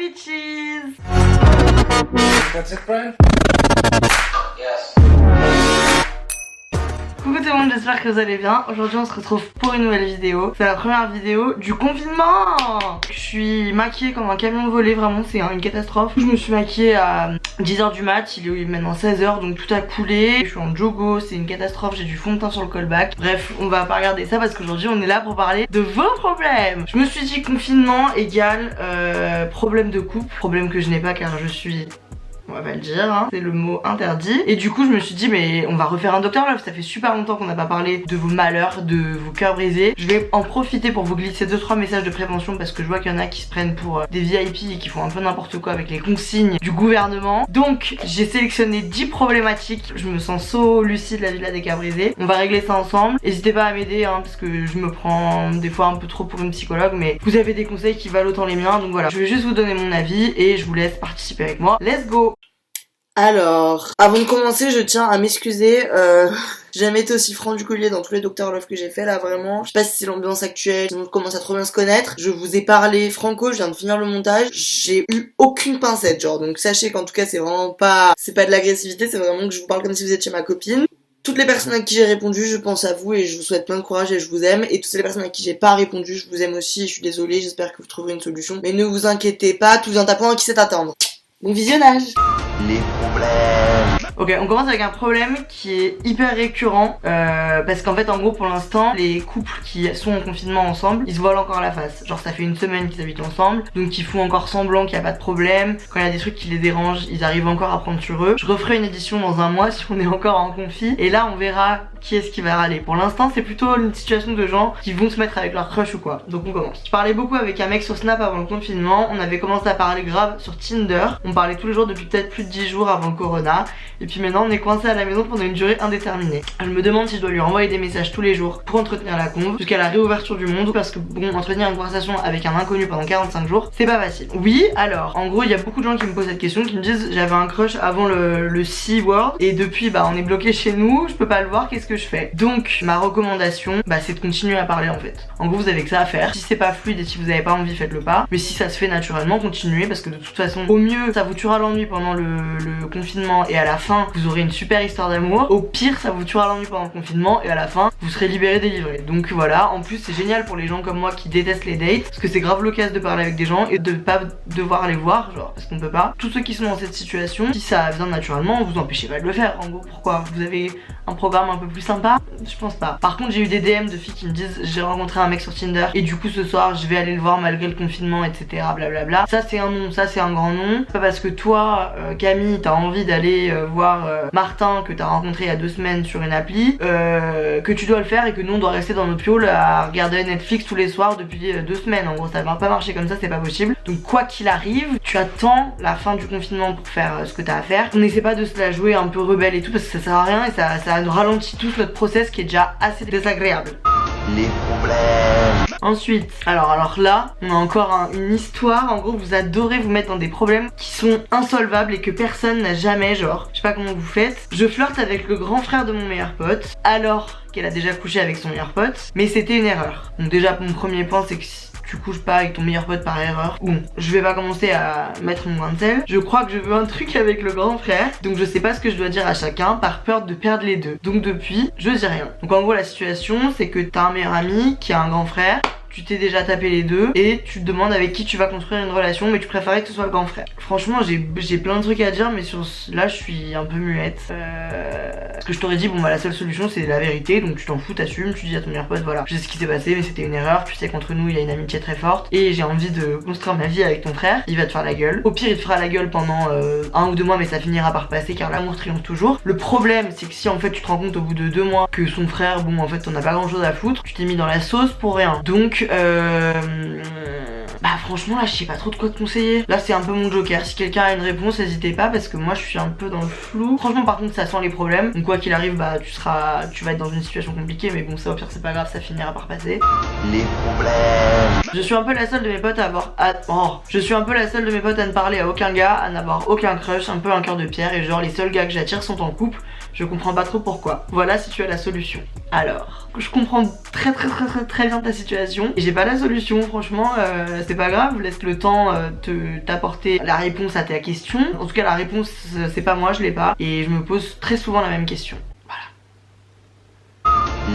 bitches! That's it, Brian? Yes. Coucou tout le monde, j'espère que vous allez bien. Aujourd'hui on se retrouve pour une nouvelle vidéo. C'est la première vidéo du confinement. Je suis maquillée comme un camion volé, vraiment c'est une catastrophe. Je me suis maquillée à 10h du mat, il est maintenant 16h donc tout a coulé. Je suis en jogo, c'est une catastrophe, j'ai du fond de teint sur le callback. Bref, on va pas regarder ça parce qu'aujourd'hui on est là pour parler de vos problèmes. Je me suis dit confinement égale problème de couple. Problème que je n'ai pas car je suis... on va pas le dire, hein. C'est le mot interdit. Et du coup je me suis dit mais on va refaire un Dr Love. Ça fait super longtemps qu'on n'a pas parlé de vos malheurs, de vos cœurs brisés. Je vais en profiter pour vous glisser 2-3 messages de prévention parce que je vois qu'il y en a qui se prennent pour des VIP et qui font un peu n'importe quoi avec les consignes du gouvernement. Donc j'ai sélectionné 10 problématiques. Je me sens so lucide la villa des cœurs brisés. On va régler ça ensemble. N'hésitez pas à m'aider hein, parce que je me prends des fois un peu trop pour une psychologue, mais vous avez des conseils qui valent autant les miens. Donc voilà, je vais juste vous donner mon avis et je vous laisse participer avec moi. Let's go! Alors, avant de commencer, je tiens à m'excuser. J'ai jamais été aussi franc du collier dans tous les Dr Love que j'ai fait là, vraiment. Je sais pas si c'est l'ambiance actuelle, on commence à trop bien se connaître. Je vous ai parlé franco, je viens de finir le montage. J'ai eu aucune pincette, genre. Donc sachez qu'en tout cas, c'est vraiment pas... c'est pas de l'agressivité, c'est vraiment que je vous parle comme si vous étiez ma copine. Toutes les personnes à qui j'ai répondu, je pense à vous et je vous souhaite plein de courage et je vous aime. Et toutes les personnes à qui j'ai pas répondu, je vous aime aussi et je suis désolée, j'espère que vous trouverez une solution. Mais ne vous inquiétez pas, tout vient à point qui sait attendre. Bon visionnage. Les problèmes. Ok, on commence avec un problème qui est hyper récurrent parce qu'en fait en gros pour l'instant les couples qui sont en confinement ensemble ils se voilent encore la face. Genre ça fait une semaine qu'ils habitent ensemble donc ils font encore semblant qu'il n'y a pas de problème. Quand il y a des trucs qui les dérangent ils arrivent encore à prendre sur eux. Je referai une édition dans un mois si on est encore en confi et là on verra qui est-ce qui va râler. Pour l'instant c'est plutôt une situation de gens qui vont se mettre avec leur crush ou quoi. Donc on commence. Je parlais beaucoup avec un mec sur Snap avant le confinement. On avait commencé à parler grave sur Tinder. On parlait tous les jours depuis peut-être plus de 10 jours avant le corona. Et puis maintenant on est coincé à la maison pendant une durée indéterminée. Je me demande si je dois lui envoyer des messages tous les jours pour entretenir la conve jusqu'à la réouverture du monde parce que bon, entretenir une conversation avec un inconnu pendant 45 jours c'est pas facile. Oui, alors en gros il y a beaucoup de gens qui me posent cette question, qui me disent j'avais un crush avant le C-word et depuis bah on est bloqué chez nous, je peux pas le voir, qu'est-ce que je fais? Donc ma recommandation bah c'est de continuer à parler en fait. En gros vous avez que ça à faire. Si c'est pas fluide et si vous avez pas envie faites-le pas, mais si ça se fait naturellement continuez parce que de toute façon au mieux ça vous tuera l'ennui pendant le confinement et à la fin vous aurez une super histoire d'amour. Au pire ça vous tuera l'ennui pendant le confinement et à la fin vous serez libéré délivré. Donc voilà, en plus c'est génial pour les gens comme moi qui détestent les dates parce que c'est grave l'occasion de parler avec des gens et de pas devoir les voir genre parce qu'on peut pas. Tous ceux qui sont dans cette situation, si ça vient naturellement vous empêchez pas de le faire. En gros pourquoi? Vous avez un programme un peu plus sympa? Je pense pas. Par contre j'ai eu des DM de filles qui me disent j'ai rencontré un mec sur Tinder et du coup ce soir je vais aller le voir malgré le confinement etc blablabla. Ça c'est un non, ça c'est un grand non. Pas parce que toi Camille t'as envie d'aller voir Martin que t'as rencontré il y a 2 semaines sur une appli que tu dois le faire et que nous on doit rester dans notre piole à regarder Netflix tous les soirs depuis 2 semaines. En gros ça va pas marcher comme ça, c'est pas possible. Donc quoi qu'il arrive tu attends la fin du confinement pour faire ce que t'as à faire. On essaie pas de se la jouer un peu rebelle et tout parce que ça sert à rien et ça nous ralentit tous notre process qui est déjà assez désagréable. Les problèmes. Ensuite, alors là, on a encore une histoire. En gros, vous adorez vous mettre dans des problèmes qui sont insolvables et que personne n'a jamais, genre, je sais pas comment vous faites. Je flirte avec le grand frère de mon meilleur pote, alors qu'elle a déjà couché avec son meilleur pote, mais c'était une erreur. Donc déjà, mon premier point, c'est que tu couches pas avec ton meilleur pote par erreur. Bon, je vais pas commencer à mettre mon grain de sel. Je crois que je veux un truc avec le grand frère. Donc je sais pas ce que je dois dire à chacun par peur de perdre les deux. Donc depuis, je dis rien. Donc en gros la situation c'est que t'as un meilleur ami qui a un grand frère. Tu t'es déjà tapé les deux et tu te demandes avec qui tu vas construire une relation mais tu préférais que ce soit le grand frère. Franchement j'ai plein de trucs à dire mais sur là je suis un peu muette. Parce que je t'aurais dit bon bah la seule solution c'est la vérité donc tu t'en fous, t'assumes, tu dis à ton meilleur pote voilà je sais ce qui s'est passé mais c'était une erreur, tu sais qu'entre nous il y a une amitié très forte et j'ai envie de construire ma vie avec ton frère, il va te faire la gueule. Au pire il te fera la gueule pendant 1 ou 2 mois mais ça finira par passer car l'amour triomphe toujours. Le problème c'est que si en fait tu te rends compte au bout de 2 mois que son frère bon en fait t'en as pas grand chose à foutre, tu t'es mis dans la sauce pour rien. Donc bah franchement là je sais pas trop de quoi te conseiller. Là c'est un peu mon joker. Si quelqu'un a une réponse n'hésitez pas parce que moi je suis un peu dans le flou. Franchement par contre ça sent les problèmes. Donc quoi qu'il arrive bah tu vas être dans une situation compliquée mais bon ça au pire c'est pas grave, ça finira par passer. Les problèmes. Je suis un peu la seule de mes potes à avoir je suis un peu la seule de mes potes à ne parler à aucun gars, à n'avoir aucun crush, un peu un cœur de pierre et genre les seuls gars que j'attire sont en couple. Je comprends pas trop pourquoi. Voilà si tu as la solution. Alors, je comprends très bien ta situation et j'ai pas la solution, franchement, c'est pas grave, laisse le temps t'apporter la réponse à ta question. En tout cas, la réponse, c'est pas moi, je l'ai pas et je me pose très souvent la même question.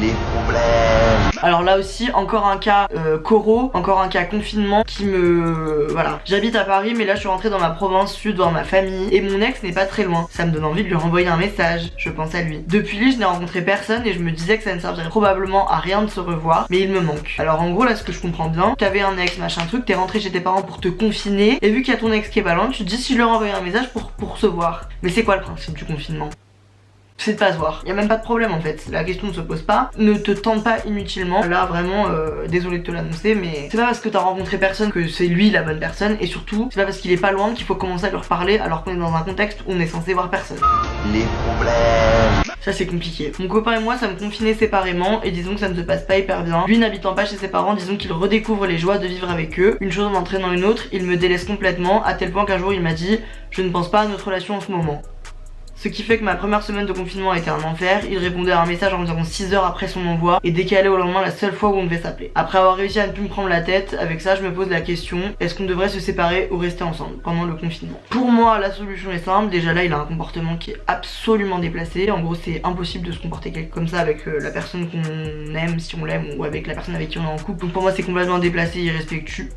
Les problèmes. Alors là aussi, encore un cas coraux, encore un cas confinement qui me... Voilà. J'habite à Paris, mais là je suis rentrée dans ma province sud, voir ma famille, et mon ex n'est pas très loin. Ça me donne envie de lui renvoyer un message, je pense à lui. Depuis lui, je n'ai rencontré personne et je me disais que ça ne servirait probablement à rien de se revoir, mais il me manque. Alors en gros, là, ce que je comprends bien, t'avais un ex, machin truc, t'es rentré chez tes parents pour te confiner, et vu qu'il y a ton ex qui est pas loin, tu te dis si je leur envoie un message pour se voir. Mais c'est quoi le principe du confinement ? C'est de pas se voir. Y a même pas de problème en fait. La question ne se pose pas. Ne te tente pas inutilement. Là vraiment, désolé de te l'annoncer, mais c'est pas parce que t'as rencontré personne que c'est lui la bonne personne. Et surtout, c'est pas parce qu'il est pas loin qu'il faut commencer à lui reparler alors qu'on est dans un contexte où on est censé voir personne. Les problèmes. Ça c'est compliqué. Mon copain et moi sommes confinés séparément et disons que ça ne se passe pas hyper bien. Lui n'habitant pas chez ses parents, disons qu'il redécouvre les joies de vivre avec eux. Une chose en entraînant une autre, il me délaisse complètement à tel point qu'un jour il m'a dit « Je ne pense pas à notre relation en ce moment ». Ce qui fait que ma première semaine de confinement a été un enfer. Il répondait à un message environ 6 heures après son envoi et décalé au lendemain la seule fois où on devait s'appeler. Après avoir réussi à ne plus me prendre la tête, avec ça je me pose la question, est-ce qu'on devrait se séparer ou rester ensemble pendant le confinement? Pour moi la solution est simple, déjà là il a un comportement qui est absolument déplacé. En gros c'est impossible de se comporter comme ça avec la personne qu'on aime, si on l'aime, ou avec la personne avec qui on est en couple. Donc pour moi c'est complètement déplacé, irrespectueux.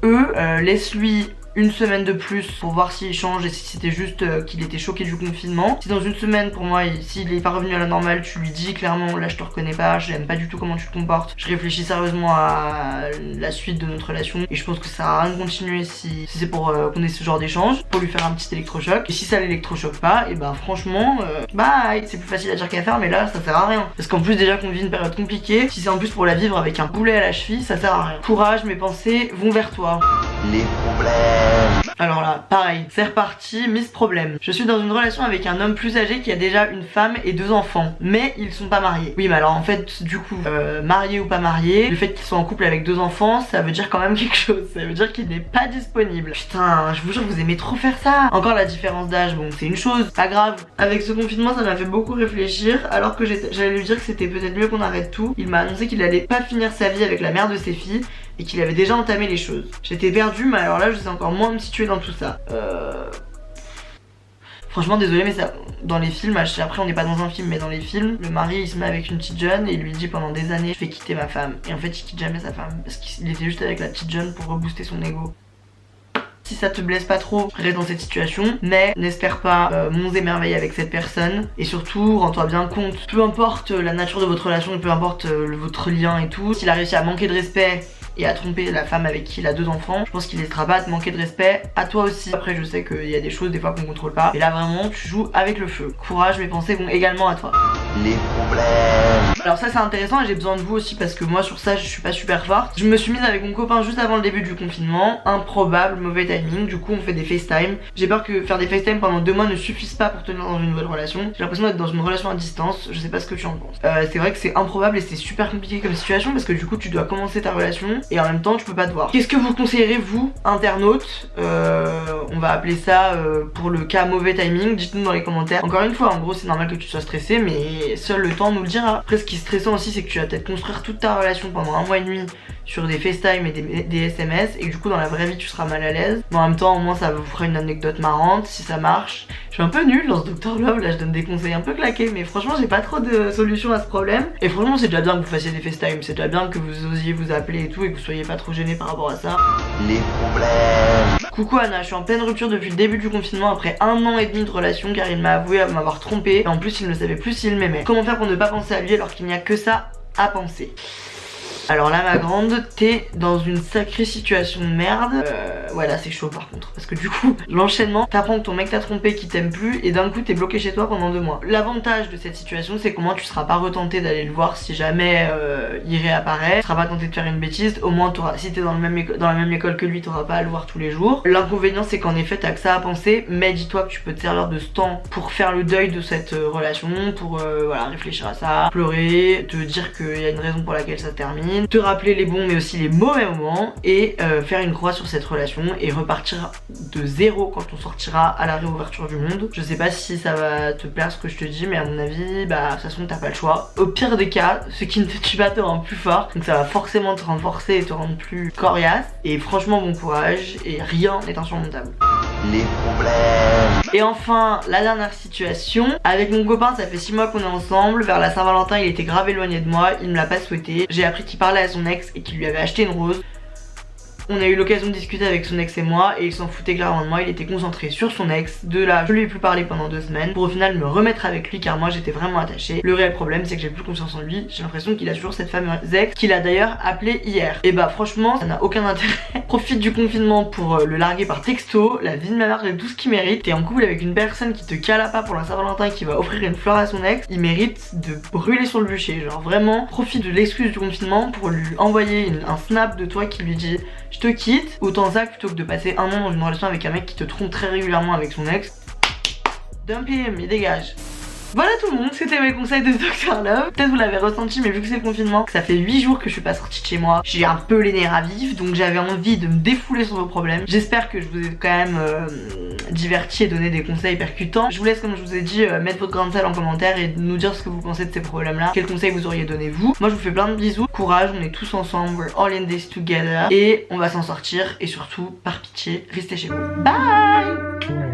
Laisse-lui une semaine de plus pour voir s'il change et si c'était juste qu'il était choqué du confinement. Si dans une semaine pour moi s'il est pas revenu à la normale, tu lui dis clairement là je te reconnais pas, j'aime pas du tout comment tu te comportes, je réfléchis sérieusement à la suite de notre relation et je pense que ça sert à rien de continuer si c'est pour qu'on ait ce genre d'échange, pour lui faire un petit électrochoc. Et si ça l'électrochoque pas, et bah franchement c'est plus facile à dire qu'à faire, mais là ça sert à rien parce qu'en plus déjà qu'on vit une période compliquée, si c'est en plus pour la vivre avec un boulet à la cheville, ça sert à rien. Courage, mes pensées vont vers toi. Les problèmes. Alors là, pareil, c'est reparti, Miss Problème. Je suis dans une relation avec un homme plus âgé qui a déjà une femme et 2 enfants, mais ils sont pas mariés. Oui, mais alors en fait, du coup, marié ou pas marié, le fait qu'ils soient en couple avec 2 enfants, ça veut dire quand même quelque chose. Ça veut dire qu'il n'est pas disponible. Putain, je vous jure, vous aimez trop faire ça. Encore la différence d'âge, bon, c'est une chose, pas grave. Avec ce confinement, ça m'a fait beaucoup réfléchir, alors que j'allais lui dire que c'était peut-être mieux qu'on arrête tout. Il m'a annoncé qu'il allait pas finir sa vie avec la mère de ses filles et qu'il avait déjà entamé les choses. J'étais perdue, mais alors là je sais encore moins me situer dans tout ça. Franchement désolé, mais ça, dans les films, après on n'est pas dans un film, mais dans les films, le mari il se met avec une petite jeune et il lui dit pendant des années je vais quitter ma femme. Et en fait il quitte jamais sa femme parce qu'il était juste avec la petite jeune pour rebooster son ego. Si ça te blesse pas trop, reste dans cette situation, mais n'espère pas monts et merveilles avec cette personne. Et surtout, rends-toi bien compte, peu importe la nature de votre relation, peu importe votre lien et tout, s'il a réussi à manquer de respect et à tromper la femme avec qui il a 2 enfants, je pense qu'il n'hésitera pas à te manquer de respect à toi aussi. Après je sais qu'il y a des choses des fois qu'on contrôle pas, et là vraiment tu joues avec le feu. Courage, mes pensées vont également à toi. Les problèmes. Alors ça c'est intéressant et j'ai besoin de vous aussi parce que moi sur ça je suis pas super forte. Je me suis mise avec mon copain juste avant le début du confinement, improbable, mauvais timing, du coup on fait des FaceTime. J'ai peur que faire des FaceTime pendant 2 mois ne suffise pas pour tenir dans une nouvelle relation. J'ai l'impression d'être dans une relation à distance, je sais pas ce que tu en penses. C'est vrai que c'est improbable et c'est super compliqué comme situation parce que du coup tu dois commencer ta relation et en même temps tu peux pas te voir. Qu'est-ce que vous conseillerez vous, internautes, on va appeler ça pour le cas mauvais timing, dites-nous dans les commentaires. Encore une fois, en gros c'est normal que tu sois stressé mais seul le temps nous le dira. Après ce qui est stressant aussi c'est que tu vas peut-être construire toute ta relation pendant 1 mois et demi sur des FaceTime et des SMS et du coup dans la vraie vie tu seras mal à l'aise. Mais en même temps au moins ça vous fera une anecdote marrante si ça marche. Je suis un peu nulle dans ce Dr Love, là je donne des conseils un peu claqués mais franchement j'ai pas trop de solutions à ce problème. Et franchement c'est déjà bien que vous fassiez des FaceTime, c'est déjà bien que vous osiez vous appeler et tout et que vous soyez pas trop gênés par rapport à ça. Les problèmes. Coucou Anna, je suis en pleine rupture depuis le début du confinement après 1 an et demi de relation car il m'a avoué à m'avoir trompé et en plus il ne savait plus s'il m'aimait. Comment faire pour ne pas penser à lui alors qu'il n'y a que ça à penser? Alors là ma grande, t'es dans une sacrée situation de merde. Ouais là c'est chaud par contre. Parce que du coup, l'enchaînement, t'apprends que ton mec t'a trompé, qu'il t'aime plus, et d'un coup t'es bloqué chez toi pendant 2 mois. L'avantage de cette situation c'est qu'au moins tu seras pas retenté d'aller le voir si jamais il réapparaît. Tu seras pas tenté de faire une bêtise, au moins si t'es dans la même école que lui, t'auras pas à le voir tous les jours. L'inconvénient c'est qu'en effet t'as que ça à penser, mais dis-toi que tu peux te servir de ce temps pour faire le deuil de cette relation, pour voilà, réfléchir à ça, pleurer, te dire qu'il y a une raison pour laquelle ça termine. termine, te rappeler les bons mais aussi les mauvais moments et faire une croix sur cette relation et repartir de zéro quand on sortira à la réouverture du monde. Je sais pas si ça va te plaire ce que je te dis, mais à mon avis, bah de toute façon t'as pas le choix. Au pire des cas, ce qui ne te tue pas te rend plus fort, donc ça va forcément te renforcer et te rendre plus coriace. Et franchement bon courage et rien n'est insurmontable. Les problèmes. Et enfin, la dernière situation, avec mon copain, ça fait 6 mois qu'on est ensemble. Vers la Saint-Valentin, il était grave éloigné de moi, il me l'a pas souhaité. J'ai appris qu'il parlait à son ex et qu'il lui avait acheté une rose. On a eu l'occasion de discuter avec son ex et moi et il s'en foutait clairement de moi, il était concentré sur son ex. De là, je lui ai plus parlé pendant 2 semaines pour au final me remettre avec lui car moi j'étais vraiment attachée. Le réel problème c'est que j'ai plus confiance en lui, j'ai l'impression qu'il a toujours cette fameuse ex qu'il a d'ailleurs appelée hier. Et bah franchement ça n'a aucun intérêt. Profite du confinement pour le larguer par texto, la vie de ma mère c'est tout ce qu'il mérite. T'es en couple avec une personne qui te cala pas pour la Saint-Valentin qui va offrir une fleur à son ex, il mérite de brûler sur le bûcher. Genre vraiment, profite de l'excuse du confinement pour lui envoyer un snap de toi qui lui dit je te quitte, autant ça plutôt que de passer un an dans une relation avec un mec qui te trompe très régulièrement avec son ex. Dump him, il dégage. Voilà tout le monde, c'était mes conseils de Dr Love. Peut-être vous l'avez ressenti, mais vu que c'est le confinement, ça fait 8 jours que je suis pas sortie de chez moi, j'ai un peu les nerfs à vif, donc j'avais envie de me défouler sur vos problèmes. J'espère que je vous ai quand même diverti et donné des conseils percutants. Je vous laisse, comme je vous ai dit, mettre votre grain de sel en commentaire et nous dire ce que vous pensez de ces problèmes là, quels conseils vous auriez donné vous. Moi je vous fais plein de bisous, courage, on est tous ensemble, we're all in this together et on va s'en sortir et surtout, par pitié, restez chez vous. Bye.